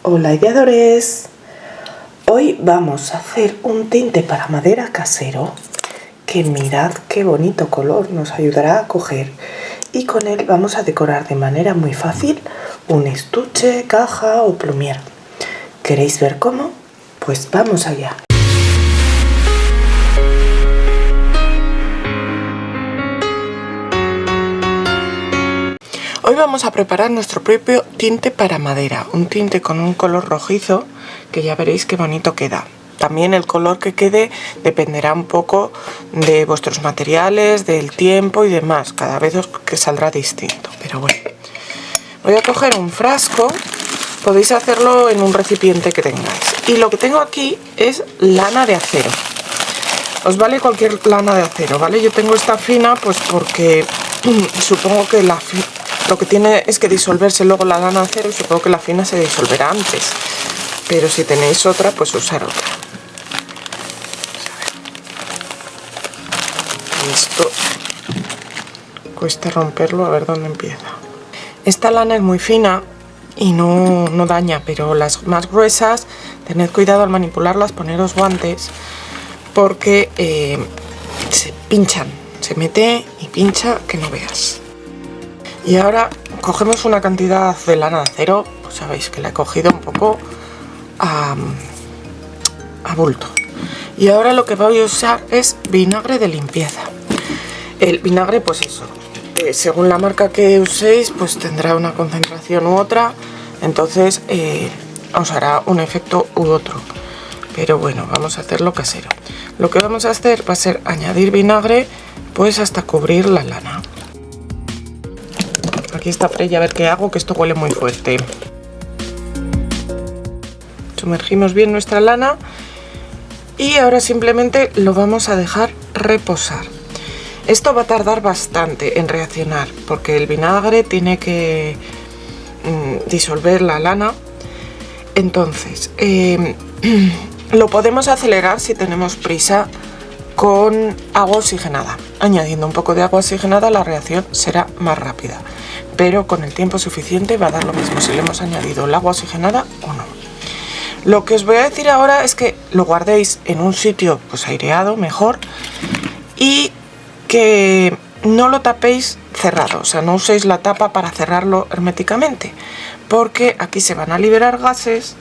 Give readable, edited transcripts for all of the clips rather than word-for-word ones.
Hola ideadores, hoy vamos a hacer un tinte para madera casero que mirad qué bonito color nos ayudará a coger, y con él vamos a decorar de manera muy fácil un estuche, caja o plumier. ¿Queréis ver cómo? Pues vamos allá. Hoy vamos a preparar nuestro propio tinte para madera, un tinte con un color rojizo que ya veréis qué bonito queda. También el color que quede dependerá un poco de vuestros materiales, del tiempo y demás, cada vez que saldrá distinto, pero bueno. Voy a coger un frasco, podéis hacerlo en un recipiente que tengáis, y lo que tengo aquí es lana de acero. Os vale cualquier lana de acero, ¿vale? Yo tengo esta fina pues porque supongo que lo que tiene es que disolverse luego la lana de acero, y supongo que la fina se disolverá antes. Pero si tenéis otra, pues usar otra. Esto cuesta romperlo, a ver dónde empieza. Esta lana es muy fina y no daña, pero las más gruesas, tened cuidado al manipularlas, poneros guantes, porque se pinchan, se mete y pincha que no veas. Y ahora cogemos una cantidad de lana de acero, pues sabéis que la he cogido un poco a bulto. Y ahora lo que voy a usar es vinagre de limpieza. El vinagre, pues eso, según la marca que uséis, pues tendrá una concentración u otra, entonces os hará un efecto u otro. Pero bueno, vamos a hacerlo casero. Lo que vamos a hacer va a ser añadir vinagre pues hasta cubrir la lana. Aquí está Freya, a ver qué hago, que esto huele muy fuerte. Sumergimos bien nuestra lana y ahora simplemente lo vamos a dejar reposar. Esto va a tardar bastante en reaccionar porque el vinagre tiene que disolver la lana. Entonces, lo podemos acelerar si tenemos prisa con agua oxigenada. Añadiendo un poco de agua oxigenada la reacción será más rápida, pero con el tiempo suficiente va a dar lo mismo si le hemos añadido el agua oxigenada o no. Lo que os voy a decir ahora es que lo guardéis en un sitio pues aireado mejor, y que no lo tapéis cerrado, o sea, no uséis la tapa para cerrarlo herméticamente, porque aquí se van a liberar gases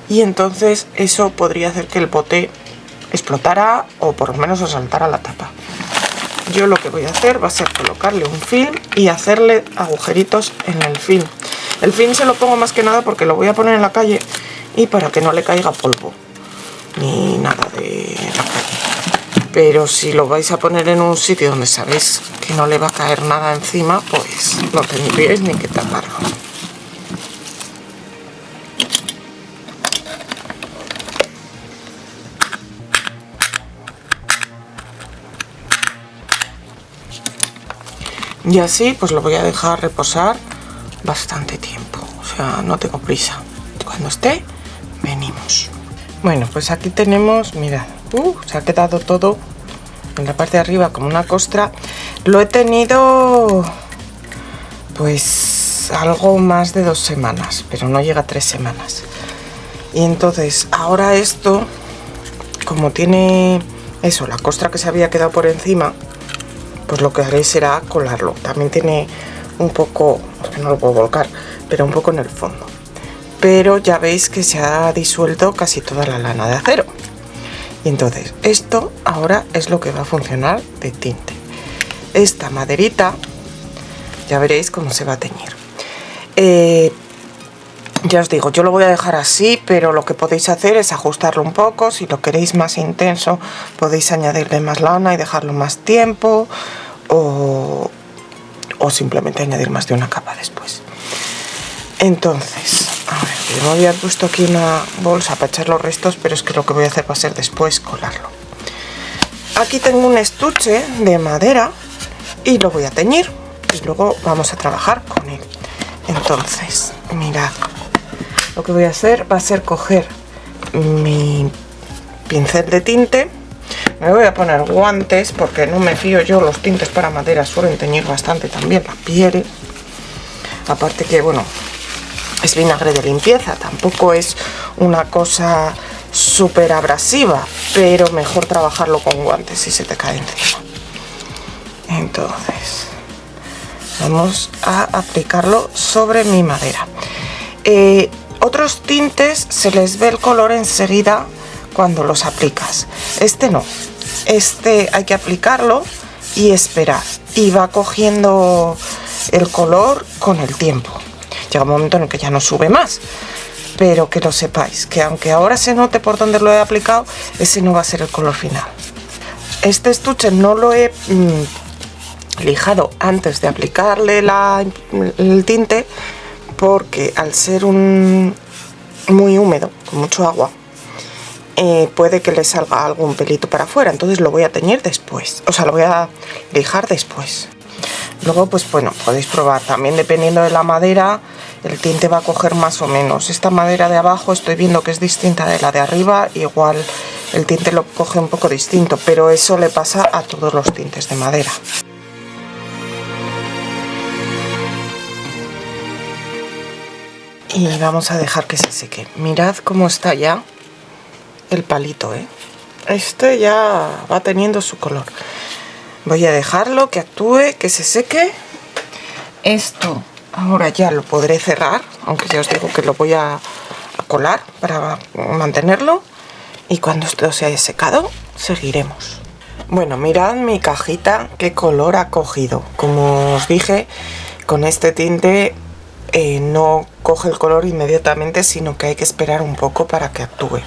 y entonces eso podría hacer que el bote explotara o por lo menos os saltara la tapa. Yo lo que voy a hacer va a ser colocarle un film y hacerle agujeritos en el film. El film se lo pongo más que nada porque lo voy a poner en la calle y para que no le caiga polvo ni nada de la calle. Pero si lo vais a poner en un sitio donde sabéis que no le va a caer nada encima, pues no tendríais ni que taparlo. Y así pues lo voy a dejar reposar bastante tiempo, o sea, no tengo prisa. Cuando esté, venimos. Bueno, pues aquí tenemos, mirad, se ha quedado todo en la parte de arriba como una costra. Lo he tenido pues algo más de 2 semanas, pero no llega a 3 semanas. Y entonces ahora esto, como tiene eso, la costra que se había quedado por encima, pues lo que haré será colarlo. También tiene un poco, porque no lo puedo volcar, pero un poco en el fondo. Pero ya veis que se ha disuelto casi toda la lana de acero. Y entonces esto ahora es lo que va a funcionar de tinte. Esta maderita ya veréis cómo se va a teñir. Ya os digo, yo lo voy a dejar así, pero lo que podéis hacer es ajustarlo un poco. Si lo queréis más intenso, podéis añadirle más lana y dejarlo más tiempo, o simplemente añadir más de una capa después. Entonces, a ver, yo me había puesto aquí una bolsa para echar los restos, pero es que lo que voy a hacer va a ser después colarlo. Aquí tengo un estuche de madera y lo voy a teñir y luego vamos a trabajar con él. Entonces, mirad, lo que voy a hacer va a ser coger mi pincel de tinte. Me voy a poner guantes porque no me fío yo, los tintes para madera suelen teñir bastante también la piel. Aparte que, bueno, es vinagre de limpieza, tampoco es una cosa súper abrasiva, pero mejor trabajarlo con guantes si se te cae encima. Entonces vamos a aplicarlo sobre mi madera. Otros tintes se les ve el color enseguida cuando los aplicas, este no, este hay que aplicarlo y esperar, y va cogiendo el color con el tiempo. Llega un momento en el que ya no sube más, pero que lo sepáis, que aunque ahora se note por donde lo he aplicado, ese no va a ser el color final. Este estuche no lo he lijado antes de aplicarle el tinte, porque al ser muy húmedo, con mucho agua, puede que le salga algún pelito para afuera, entonces lo voy a teñir después, o sea, lo voy a lijar después. Luego, pues bueno, podéis probar, también dependiendo de la madera, el tinte va a coger más o menos. Esta madera de abajo estoy viendo que es distinta de la de arriba, igual el tinte lo coge un poco distinto, pero eso le pasa a todos los tintes de madera. Y vamos a dejar que se seque. Mirad cómo está ya el palito, ¿eh? Este ya va teniendo su color. Voy a dejarlo que actúe, que se seque. Esto ahora ya lo podré cerrar, aunque ya os digo que lo voy a colar para mantenerlo. Y cuando esto se haya secado, seguiremos. Bueno, mirad mi cajita, qué color ha cogido. Como os dije, con este tinte no coge el color inmediatamente, sino que hay que esperar un poco para que actúe.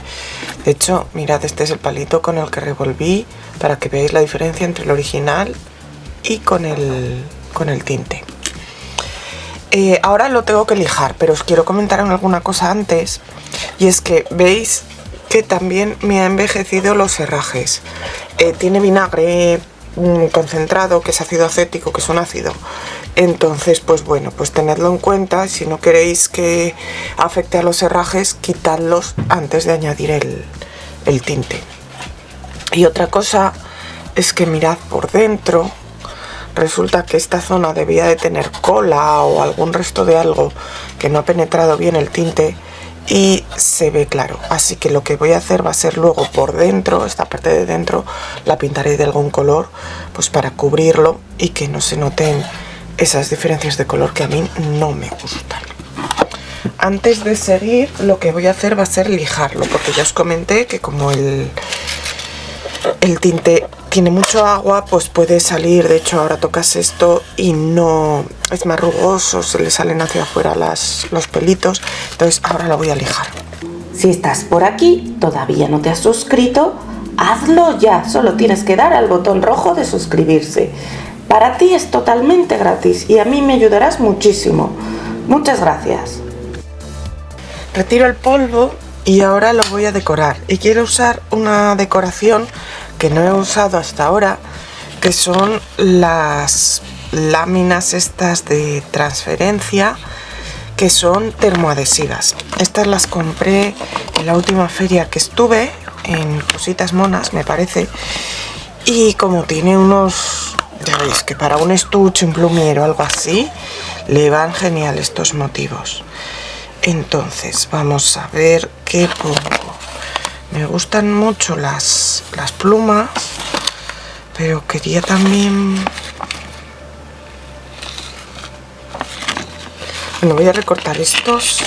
De hecho, mirad, este es el palito con el que revolví, para que veáis la diferencia entre el original y con el tinte. Ahora lo tengo que lijar, pero os quiero comentar alguna cosa antes, y es que veis que también me ha envejecido los herrajes. Tiene vinagre concentrado, que es ácido acético, que es un ácido. Entonces, pues bueno, pues tenedlo en cuenta. Si no queréis que afecte a los herrajes, quitadlos antes de añadir el tinte. Y otra cosa es que mirad por dentro, resulta que esta zona debía de tener cola o algún resto de algo que no ha penetrado bien el tinte y se ve claro. Así que lo que voy a hacer va a ser luego por dentro, esta parte de dentro la pintaré de algún color, pues para cubrirlo y que no se noten esas diferencias de color que a mí no me gustan. Antes de seguir, lo que voy a hacer va a ser lijarlo, porque ya os comenté que como el tinte tiene mucho agua, pues puede salir. De hecho, ahora tocas esto y no es más rugoso, se le salen hacia afuera los pelitos. Entonces ahora lo voy a lijar. Si estás por aquí, todavía no te has suscrito, hazlo ya. Solo tienes que dar al botón rojo de suscribirse. Para ti es totalmente gratis y a mí me ayudarás muchísimo. Muchas gracias. Retiro el polvo y ahora lo voy a decorar. Y quiero usar una decoración que no he usado hasta ahora, que son las láminas estas de transferencia, que son termoadhesivas. Estas las compré en la última feria que estuve, en Cositas Monas, me parece. Y como tiene unos... ya veis que para un estuche, un plumiero o algo así, le van genial estos motivos. Entonces, vamos a ver qué pongo. Me gustan mucho las plumas, pero quería también... Bueno, voy a recortar estos.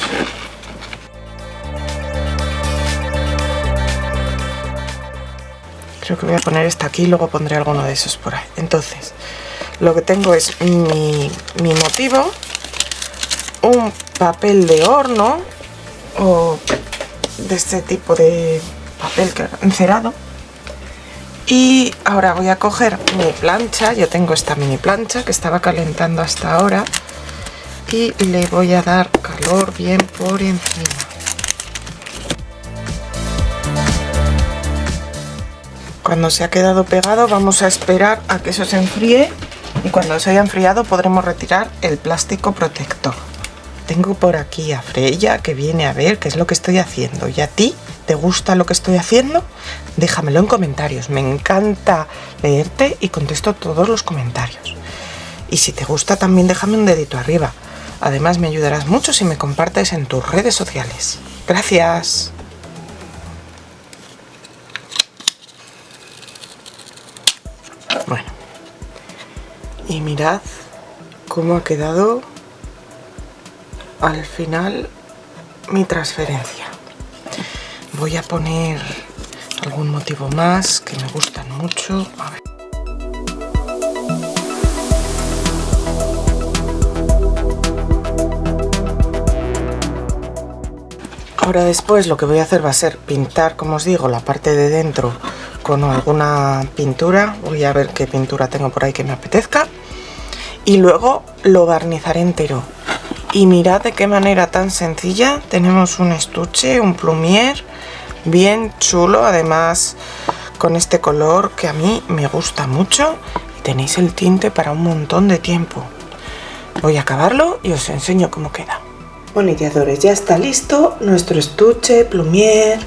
Creo que voy a poner esta aquí y luego pondré alguno de esos por ahí. Entonces, lo que tengo es mi motivo, un papel de horno o de este tipo de papel encerado. Y ahora voy a coger mi plancha. Yo tengo esta mini plancha que estaba calentando hasta ahora y le voy a dar calor bien por encima. Cuando se ha quedado pegado vamos a esperar a que eso se enfríe y cuando se haya enfriado podremos retirar el plástico protector. Tengo por aquí a Freya que viene a ver qué es lo que estoy haciendo. ¿Y a ti te gusta lo que estoy haciendo? Déjamelo en comentarios, me encanta leerte y contesto todos los comentarios. Y si te gusta también déjame un dedito arriba. Además me ayudarás mucho si me compartes en tus redes sociales. Gracias. Bueno, y mirad cómo ha quedado al final mi transferencia. Voy a poner algún motivo más que me gustan mucho. A ver. Ahora después lo que voy a hacer va a ser pintar, como os digo, la parte de dentro con alguna pintura. Voy a ver qué pintura tengo por ahí que me apetezca. Y luego lo barnizaré entero. Y mirad de qué manera tan sencilla tenemos un estuche, un plumier bien chulo, además con este color que a mí me gusta mucho. Y tenéis el tinte para un montón de tiempo. Voy a acabarlo y os enseño cómo queda. Bueno, ideadores, ya está listo nuestro estuche, plumier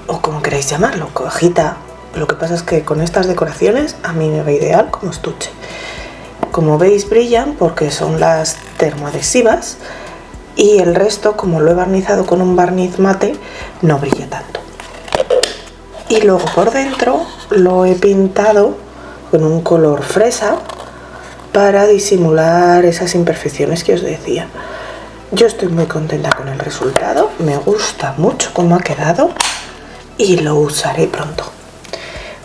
o como queráis llamarlo, cojita. Lo que pasa es que con estas decoraciones a mí me va ideal como estuche. Como veis brillan porque son las termoadhesivas y el resto, como lo he barnizado con un barniz mate, no brilla tanto. Y luego por dentro lo he pintado con un color fresa para disimular esas imperfecciones que os decía. Yo estoy muy contenta con el resultado, me gusta mucho cómo ha quedado y lo usaré pronto.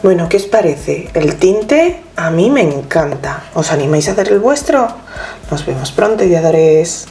Bueno, ¿qué os parece? El tinte a mí me encanta. ¿Os animáis a hacer el vuestro? Nos vemos pronto, ideadores.